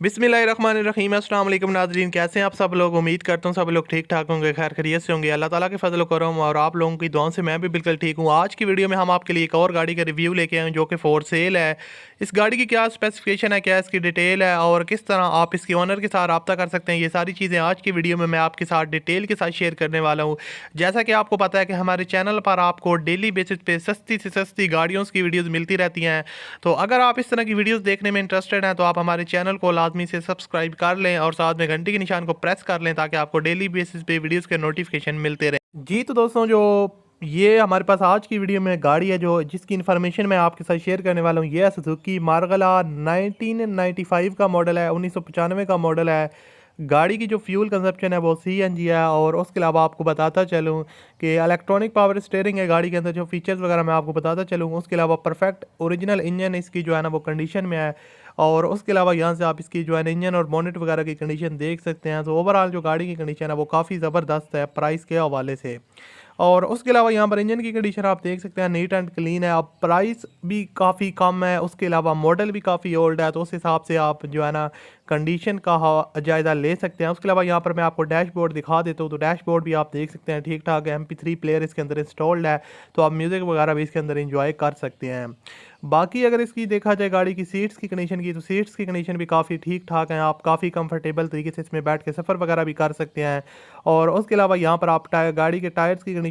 बिस्मिल्लाहिर्रहमानिर्रहीम। अस्सलाम वालेकुम नाज़रीन, कैसे हैं आप सब लोग। उम्मीद करता हूँ सब लोग ठीक ठाक होंगे, खैर खैरियत से होंगे। अल्लाह ताला के फजल करम और आप लोगों की दुआओं से मैं भी बिल्कुल ठीक हूँ। आज की वीडियो में हम आपके लिए एक और गाड़ी का रिव्यू लेके आए हैं जो कि फॉर सेल है। इस गाड़ी की क्या स्पेसिफिकेशन है, क्या इसकी डिटेल है और किस तरह आप इसके ऑनर के साथ रब्ता कर सकते हैं, ये सारी चीज़ें आज की वीडियो में मैं आपके साथ डिटेल के साथ शेयर करने वाला हूँ। जैसा कि आपको पता है कि हमारे चैनल पर आपको डेली बेसिस पे सस्ती से सस्ती गाड़ियों की वीडियोज़ मिलती रहती हैं। तो अगर आप इस तरह की वीडियोज़ देखने में इंटरेस्टेड हैं तो आप हमारे चैनल को लाजमी से सब्सक्राइब कर लें और साथ में घंटी के निशान को प्रेस कर लें ताकि आपको डेली बेसिस पे वीडियोस के नोटिफिकेशन मिलते रहें। जी तो दोस्तों, जो ये हमारे पास आज की वीडियो में गाड़ी है जो जिसकी इन्फॉर्मेशन मैं आपके साथ शेयर करने वाला हूँ, ये है सुजुकी मार्गला 1995 का मॉडल है, 1995 का मॉडल है। गाड़ी की जो फ्यूल कंजप्शन है वो CNG है। और उसके अलावा आपको बताता चलूँ कि इलेक्ट्रॉनिक पावर स्टीयरिंग है गाड़ी के अंदर, जो फीचर्स वगैरह मैं आपको बताता चलूँ। उसके अलावा परफेक्ट ओरिजिनल इंजन इसकी जो है ना वो कंडीशन में है। और उसके अलावा यहाँ से आप इसकी जो है इंजन और बोनेट वगैरह की कंडीशन देख सकते हैं। तो ओवरऑल जो गाड़ी की कंडीशन है वो काफ़ी ज़बरदस्त है प्राइस के हवाले से। और उसके अलावा यहाँ पर इंजन की कंडीशन आप देख सकते हैं नीट एंड क्लीन है। अब प्राइस भी काफ़ी कम है, उसके अलावा मॉडल भी काफ़ी ओल्ड है, तो उस हिसाब से आप जो है ना कंडीशन का जायज़ा ले सकते हैं। उसके अलावा यहाँ पर मैं आपको डैशबोर्ड दिखा देता हूँ, तो डैशबोर्ड भी आप देख सकते हैं ठीक ठाक है। MP3 प्लेयर इसके अंदर इंस्टॉल्ड है, तो आप म्यूज़िक वगैरह भी इसके अंदर इंजॉय कर सकते हैं। बाकी अगर इसकी देखा जाए गाड़ी की सीट्स की कंडीशन की, तो सीट्स की कंडीशन भी काफ़ी ठीक ठाक हैं। आप काफ़ी कंफर्टेबल तरीके से इसमें बैठ के सफ़र वगैरह भी कर सकते हैं। और उसके अलावा यहाँ पर आप गाड़ी के टायर्स की कंडीशन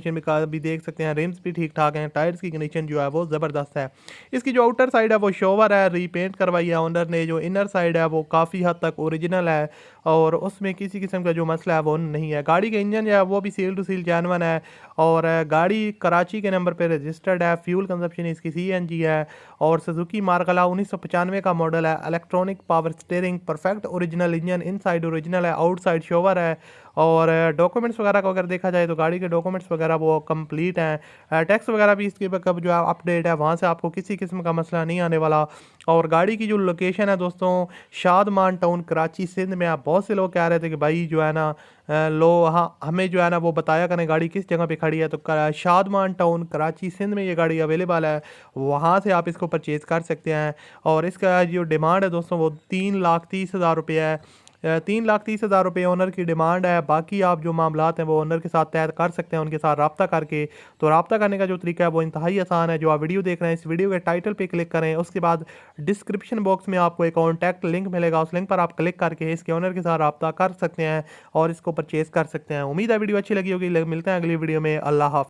भी देख सकते हैं, रिम्स भी ठीक ठाक हैं, टायर्स की कंडीशन जो है वो ज़बरदस्त है। इसकी जो आउटर साइड है वो शोवर है, रीपेंट करवाई है ओनर ने। जो इनर साइड है वो काफ़ी हद तक ओरिजिनल है और उसमें किसी किस्म का जो मसला है वो नहीं है। गाड़ी का इंजन जो है वो भी सील टू सील जेन्युइन है। और गाड़ी कराची के नंबर पर रजिस्टर्ड है। फ्यूल कंजप्शन इसकी CNG है। और सुजुकी मार्गला 1995 का मॉडल है। Electronic power steering, perfect original engine, inside original है, आउटसाइड शोवर है। और डॉक्यूमेंट्स वगैरह को अगर देखा जाए तो गाड़ी के डॉक्यूमेंट्स वगैरह वो कंप्लीट हैं। टैक्स वगैरह भी इसके कब जो है अपडेट है, वहाँ से आपको किसी किस्म का मसला नहीं आने वाला। और गाड़ी की जो लोकेशन है दोस्तों, शादमान टाउन कराची सिंध में। आप बहुत से लोग कह रहे थे कि भाई जो है ना हाँ हमें जो है ना वो बताया करें गाड़ी किस जगह पे खड़ी है। तो शादमान टाउन कराची सिंध में ये गाड़ी अवेलेबल है, वहाँ से आप इसको परचेज़ कर सकते हैं। और इसका जो डिमांड है दोस्तों वो 3,30,000 रुपये है। 3,30,000 रुपये ओनर की डिमांड है। बाकी आप जो मामलात हैं वो ओनर के साथ तय कर सकते हैं उनके साथ रब्ता करके। तो रब्ता करने का जो तरीका है वो इंतहाई आसान है। जो आप वीडियो देख रहे हैं इस वीडियो के टाइटल पे क्लिक करें, उसके बाद डिस्क्रिप्शन बॉक्स में आपको एक कॉन्टैक्ट लिंक मिलेगा, उस लिंक पर आप क्लिक करके इसके ओनर के साथ रब्ता कर सकते हैं और इसको परचेज़ कर सकते हैं। उम्मीद है वीडियो अच्छी लगी होगी। मिलते हैं अगली वीडियो में। अल्लाह हाफ़िज़।